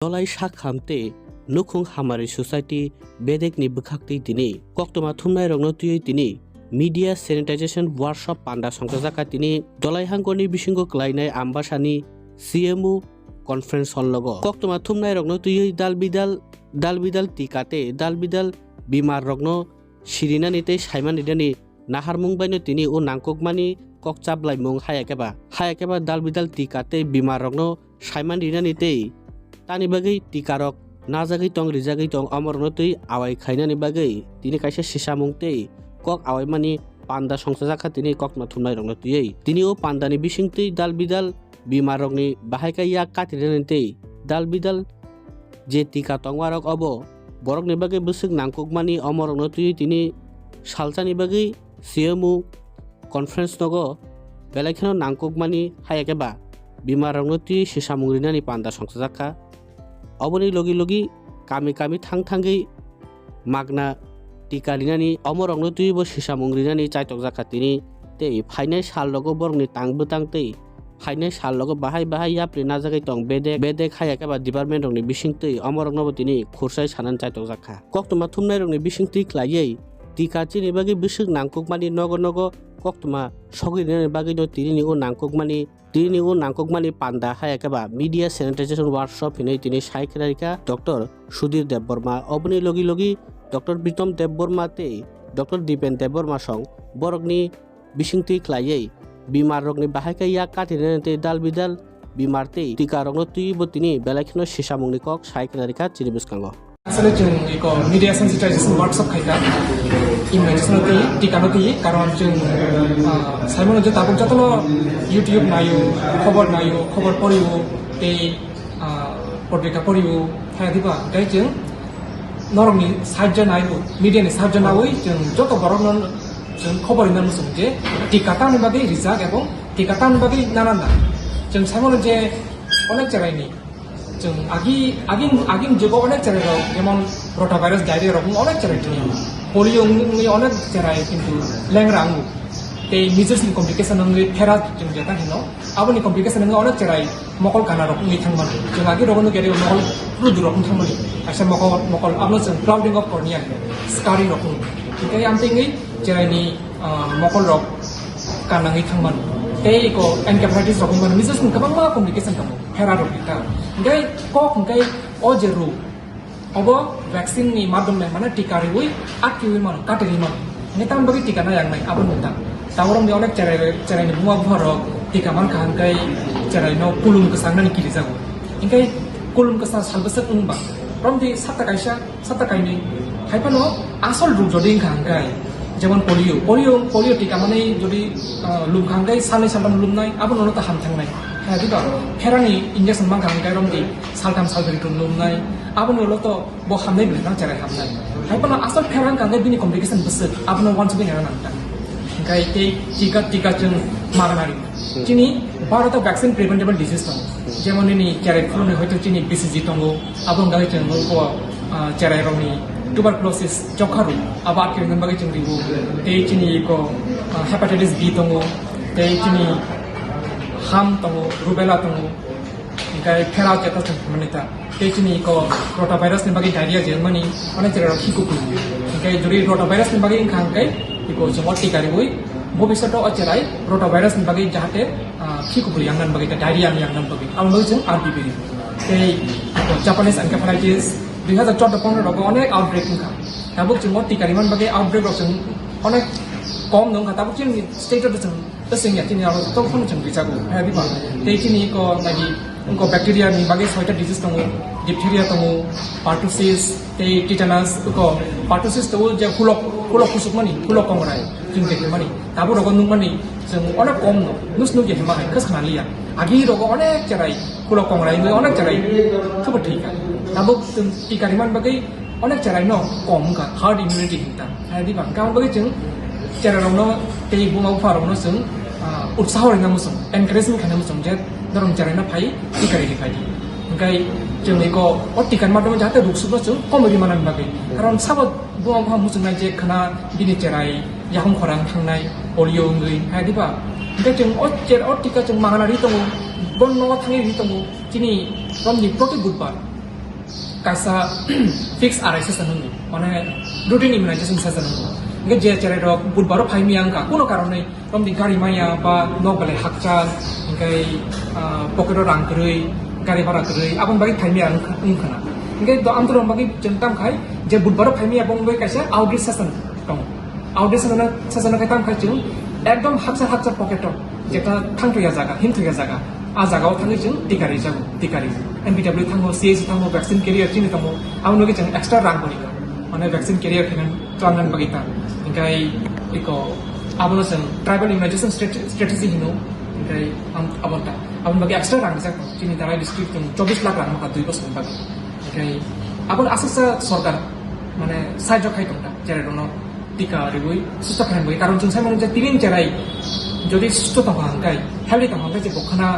Dolai Shakhamte, Nukung Hamari Society, Bedek ni Bukakti Dini, Koktoma Thumnai Rognotui Dini, Media Sanitization Workshop Panda Songkazaka Dini, Dolai Hangoni Bishingo Klainai Ambashani, CMU Conference Hall Logo, Koktoma Thumnai Rognotui Dalbidal Tikate, Dalbidal Bimar Rogno, Shirina Nite, Shaiman Idani, Nahar Mungbaino Tini, O Nankokmani, Kokchablai Mung Hayakeba Dalbidal Tikate, Bimar Rogno, Shaiman Idani. Tani bagai tikarok najagai tong rijagai tong amornotui awai khainani bagai tini kaisa sisamungtei kok awai mani panda songsajaka tini kokma thumnai rognotui tini o pandani bisingtei dalbidal bimarokni bahaikaya katirentei dalbidal je tika tongwarok obo borokni bagai busuk nangkukmani amornotui tini salchani bagai CMU conference nogo belakhano nangkukmani hayakeba bimaroknotui sisamungrinani panda songsajaka Oboni logi kami thang-thangai magna tikalinani omorongno tuibo sisamungrinani chaitok jakatini tei phainai sallogo borongni tangbutang tei phainai sallogo bahai yapri najagai tong bedek hayakaba department rongni bisingtei omorongno tini khursai sanan chaitok jakha koktoma thumnai rongni bisingtei khlaiei tika chini bagi bisuk nangkukmani nogo koktoma sogrinani bagi no tini o nangkukmani panda hayakaba media sanitization workshop hinai tini saikharika Dr. Sudhir Debbarma oboni logi Dr. Pritam Debbarma tei Dr. Dipen Debbarma song borokni bisingtei khlaiei bimar rokni bahaika yak katinani tei dalbidal bimar tei tika rokno tuibo tini belakhino sisamungni kok saikharika chini biskango আসলে जों eco media sensitization workshop खायका imagination होती टीका होती कारण जों Simon जो Tabuk जतनो YouTube नायो खबर पढ़ियो ते पत्रिका पढ़ियो हाया दिबा गाय जों नरमनि साइड नायो मीडिया नि साइड नावै जों जत बरन जों खबर इनन मुसुं जे टीका तानि बागै रिजार्ट एबं टीका तानि बागै नानाना जों साइमन जे अनेक जायगानि जों आगिन जुगाव अनेक जायगा जेमन रोटा भाइरास डायरिया रकम अनेक जायगा पोलियो अनेक जायगा किन्तु लेंग्रा आंगु ते मिजर्सनि कम्प्लिकेशन नंगै फेरा जों जेता हिनो आबनि कम्प्लिकेशन नंगै अनेक जायगा मकल काना रकम थांमान जों आगि रकम गेरे मकल रुदु रकम थांमानि आसा मकल आबनो जों क्राउडिंग अफ करनिया स्कारि रकम ओंखाय आमथिङै जायगानि मकल रक कानाङै थांमान Teko encephalitis rokong man misal kabang mga complication kamu hera rokita ngai kok ngai ojeru obo vaccine ni madam me mana tika riwi akui man kateri man netam bagi tika na yang nai abon muta tawrom ni onek cerai ni bunga bharok tika man kan kai cerai no kulum kesang nani kiri jago ngai kulum kesang salbesek ungba rom di sata kai ni haipano asol ruk joding kan kai যেমন polio টিকা মানে যদি লুমখাঙ্গাই সাनै সালতাম লুমনাই আবো নলতা হামথাंनाय হ্যাঁ দিবা ফেরানি injection মাখাঙ্গাই রমদি সালতাম সালতাरि টুন লুমনাই আবো নলত ব হামনাই বিনা চারাই হামনাই হাইপানা আসল ফেরান কাঙ্গাই বিনি কমপ্লিকেশন বসক আবো নো ওয়ান্স বিনা নান্তা গাই তে টিকা जों মারানারি চিনি ভারত ভ্যাকসিন প্রিভেন্টেবল ডিজিজ দं যেমন নি চারাই ফুলনি হয়তো চিনি বিসিজি দं আবো গাই जों ও চারাই Romney tuberculosis jokharu abat ke ngan bagai chingribu te chini ko hepatitis B tongo te chini ham tongo rubella tongo kai khera cheta manita te chini ko rotavirus ni bagai diarrhea germany one chera khiku ku kai juri rotavirus ni bagai khang kai iko jomoti kari boi bobisyato acherai rotavirus ni bagai jahate khiku ku yang nan bagai diarrhea ni yang nan bagai amlo jeng RBB te Japanese encephalitis 2014 রকম অনেক outbreak নখা তাবুক जों টিকারিমান বাগে outbreak রকম অনেক কম নখা তাবুক जों স্টেটত जों তসিংয়া চিনি আলো তখন जों বিজাগো হ্যাঁ দিবা তে চিনি কো নাগি उनको ব্যাকটেরিয়া নি বাগে 6টা ডিজিজ দङ ডিপথেরিয়া দङ পার্টুসিস তে টিটানাস উको পার্টুসিস তো যে ফুলক কুসুকমানি ফুলক কংরাই जों দেখমানি তাবু রকম নুমানি जों অনেক কম নুসনু গে হেমাই খসখানালিয়া আগে রকম অনেক জায়গায় ফুলক কংরাই অনেক জায়গায় খবর ঠিক Tabuk tika riman bagai onek cara no kom ka herd immunity hinta hadi bang kam bagai jeng cara rono tei bunga ufa rono sung utsah ringa musung encouragement khana musung je dorong cara na phai tika ri phai di ngai jeng iko otikan madam jate ruk subro sung komri manan bagai karon sabot bunga ufa musung nai je khana bini cerai yahong khorang thangnai polio ngai hadi ba ngai jeng otika jeng manganari tongo bonno thangi ri tongo chini romni proti budbar kaisa fix arai season hungo mane routine immunization season hungo nge je chere rok budbaro phaimi angka kono karone romdi gari maya ba nokbale hakchan ngai pocket rang krui gari bhara krui abon bagi phaimi angka nge do amtoro bagi jentam khai je budbaro phaimi abong bai kaisa outreach season dong outreach season kai tam khai chung একদম হাকচার pocket যেটা থাংথয়া জায়গা হিমথয়া জায়গা আ জায়গাও থাকি जों টিকারি যাবো টিকারি এনবিডব্লিউ থাঙ্গো CSE থাঙ্গো vaccine career চিনি থাঙ্গো আউনগে जों एक्सट्रा रां बरिका माने भ्याक्सिन केरियार खेनान ट्रांगन बगिता इंगाय इको आबनो जों ट्राइबल इम्युनाइजेशन स्ट्रेटेजी हिनो इंगाय आबनता आबन बगे एक्सट्रा रां जाको चिनि दाराय डिस्ट्रिक्ट जों 24 लाख रां माका 2 बोसोर बागे इंगाय आबन आसासा सरकार माने साहाय्य खायतंता जेरै दनो টিকা রিবই সুস্থ খান বই কারণ जों साइमन जे तिरिं जेराय যদি সুস্থ থাকা হাঙ্কাই হেলদি থাকা হাঙ্কাই যে বখানা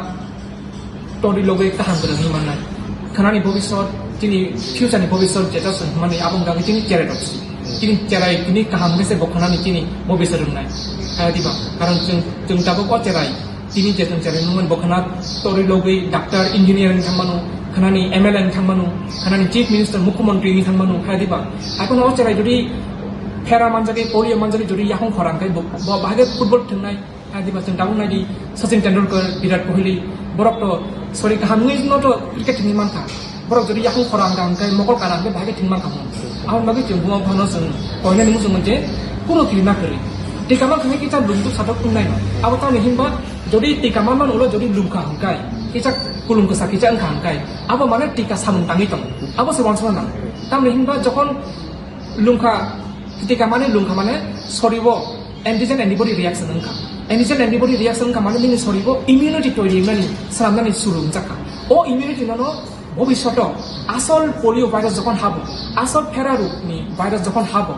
তরি লগে কাহাম করে নিমানাই খানানি ভবিষ্যৎ তিনি ফিউচারনি ভবিষ্যৎ যেটা মানে আবং গাগে তিনি চেরে দছি তিনি চেরাই তিনি কাহাম গেছে বখানানি তিনি ভবিষ্যৎ নাই দিবা কারণ जों দাবো ক চেরাই তিনি যে जों চেরাই নুমান বখানা তরি লগে ডাক্তার ইঞ্জিনিয়ারিং থামানো খানানি এমএলএ থামানো খানানি চিফ মিনিস্টার মুখ্যমন্ত্রী নি থামানো দিবা এখন ও চেরাই যদি फेरा मानजागे पोलियो मानजागे जुदि याखं खरांखाय बाहागे फुटबल थंनाय आदिबा जों दाबुं नायदि सचिन तेंडुलकर विराट कोहली बरक तो सरि काहामनि नट क्रिकेट थंनि मानखा बरक जुदि याखं खरांखाय मकल कारांखाय बाहागे थंनि मानखा आउन बागे जों बुङा भानो जों कयनानि मुजो मोनसे कोनो क्लिना करि टिकामा खंनि किता लुमतु साथक खुंनाय आबो तानि हिमबा जुदि टिकामा मान उलो जुदि लुमखा हंखाय किचा कुलुमखो साकिचा अंखा हंखाय आबो माने टिका सामुं ताङि दं आबो से वानसना नां तामनि हिमबा जखन लुमखा টিকা মানে লুংখা মানে সরিব এন্টিজেন অ্যান্টিবডি রিঅ্যাকশন ওনখা এন্টিজেন অ্যান্টিবডি রিঅ্যাকশন ওনখা মানে নিনি সরিব ইমিউনিটি তৈরি মানে সামনানি সুরুম জাকা ও ইমিউনিটি ননো ভবিষ্যৎ আসল পোলিও ভাইরাস যখন হাব আসল ফেরা রোগনি ভাইরাস যখন হাব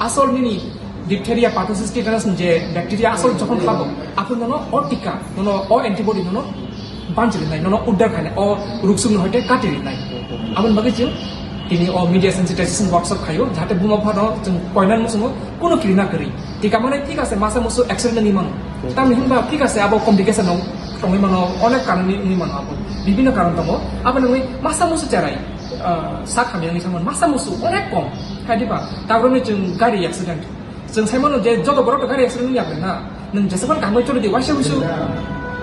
আসল নিনি ডিপথেরিয়া পার্টোসিস টিটানাস যে ব্যাকটেরিয়া আসল যখন হাব আপন ননো ও টিকা ননো ও অ্যান্টিবডি ননো বাঞ্চিলি নাই ননো উদ্ধার খায় ও রোগসুম হইতে কাটিলি নাই আমন বাগে जों ini media sensitization workshop khayo jate buma phano जों কয়নান মুসুমো কোনো ক্লিনা করি টিকা মানে ঠিক আছে মাসা মুসু এক্সিডেন্ট নি মানো তাম হিমবা ঠিক আছে আবো কমপ্লিকেশন টঙ্গি মানো অনেক কারণ নি মানো আবো বিভিন্ন কারণ দङ আবো নই মাসা মুসু চারাই সাখামি नि सामोन मासा मुसु अनेक कम खादिबा ताग्रोनि जों गारि एक्सिडेंट जों साइमोन जे जत बरो गारि एक्सिडेंट नि याबना नों जेसेबां गामै चलि दि वासे मुसु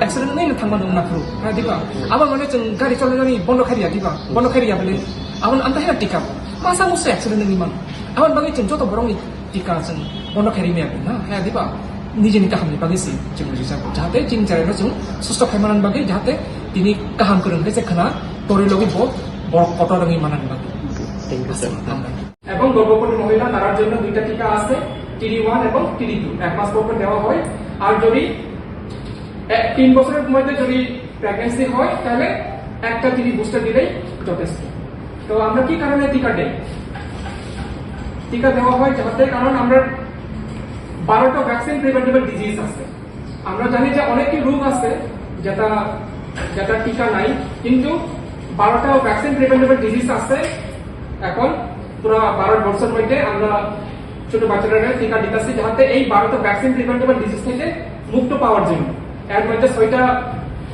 एक्सिडेंट नि थांमानो नाखरु खादिबा आबो माने जों गारि चलायनानि बन्द खारिया दिबा बन्द खारिया बले आवन अंतहेरा टिका मासा मुसु एक्सिडेंट नि मान आवन बागै जों जत बरंनि टिका जों बन्द खारि मेयाबना खादिबा निजेनि गाहामनि बागैसि जों रिजार्भ जाहाथे जों जायनो जों सुस्थ खायमानान बागै जाहाथे दिनि गाहाम गोरोंखै जेखना तरि लगि বড় কটরঙি মানান বাকি এবং গর্ভবতী মহিলা তার জন্য দুইটা টিকা আছে TD1 এবং TD2 এক মাস পর দেওয়া হয় আর যদি 3 বছরের মধ্যে যদি প্রেগন্যান্সি হয় তাহলে একটা TD বুস্টার দিলেই যথেষ্ট তো আমরা কি কারণে টিকা দেই টিকা দেওয়া হয় যাতে কারণ আমরা 12টা ভ্যাকসিন প্রিভেন্টেবল ডিজিজ আছে আমরা জানি যে অনেক রোগ আছে যেটা যেটা টিকা নাই কিন্তু 12টা ভ্যাকসিন প্রিভেন্টেবল ডিজিজ আছে এখন পুরো 12 বছরের মধ্যে আমরা ছোট বাচ্চাদের টিকা দিতেছি যাতে এই 12টা ভ্যাকসিন প্রিভেন্টেবল ডিজিজ থেকে মুক্ত পাওয়ার জন্য এর মধ্যে 6টা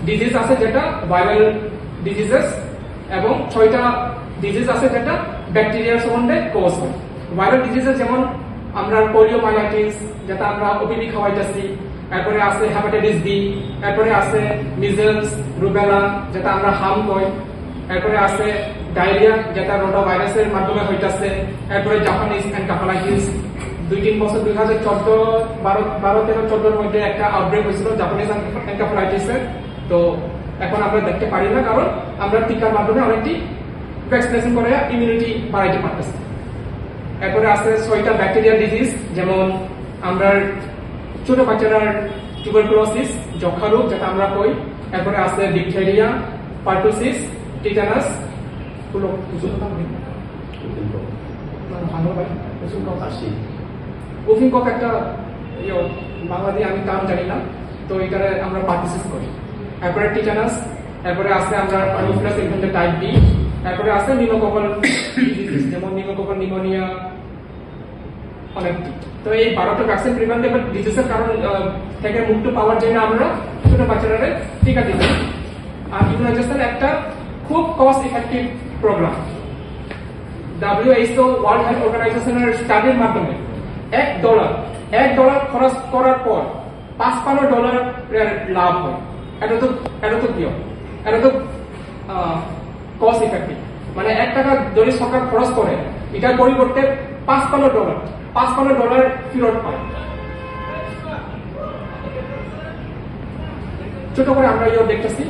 ডিজিজ আছে যেটা ভাইরাল ডিজিজেস এবং 6টা ডিজিজ আছে যেটা ব্যাকটেরিয়ার সম্বন্ধে কজ হয় ভাইরাল ডিজিজেস যেমন আমরা পোলিওমাইলাইটিস যেটা আমরা ওপিভি খাওয়াইতেছি এরপরে আছে হেপাটাইটিস বি এরপরে আছে মিজলস রুবেলা যেটা আমরা হাম কই এরপরে আছে ডায়রিয়া যেটা রোটা ভাইরাসের মাধ্যমে হইতাছে এরপরে জাপানিজ এনকেফালাইটিস 2-3 বছর 2014 12-13-14 এর মধ্যে একটা আউটব্রেক হয়েছিল জাপানিজ এনকেফালাইটিসের তো এখন আমরা দেখতে পারি না কারণ আমরা টিকার মাধ্যমে অনেকটি ভ্যাকসিনেশন করে ইমিউনিটি বাড়াইতে পারতেছি এরপরে আছে 6টা ব্যাকটেরিয়াল ডিজিজ যেমন আমরা ছোট বাচ্চাদের টিউবারকুলোসিস যক্ষা রোগ যেটা আমরা কই এরপরে আছে ডিপথেরিয়া পার্টোসিস টিটানাস পুরো কিছু কথা বলি ভালো ভাই কিছু কথা আসি উফিং কক একটা বাংলাদেশে আমি নাম জানি না তো এটারে আমরা পার্টিসিস করি এরপরে টিটানাস এরপরে আছে আমরা অ্যানোফিলাস ইনফ্লুয়েঞ্জা টাইপ বি এরপরে আছে নিউমোককাল ডিজিজ যেমন নিউমোককাল নিউমোনিয়া অনেকটি তো এই 12টা ভ্যাকসিন প্রিভেন্টেবল ডিজিজের কারণ থেকে মুক্ত পাওয়ার জন্য আমরা ছোট বাচ্চাদের টিকা দিই আর ইমিউনাইজেশন একটা খুব cost effective program WHO world health অর্গানাইজেশনের স্টাডির মাধ্যমে $1 খরচ করার পর $55 লাভ হয়। এটা তো কি এটা তো কস্ট ইফেক্টিভ, মানে $1 যদি সরকার খরচ করে এটার পরিবর্তে $55 ফেরত পায়। ছোট করে আমরা দেখতেছি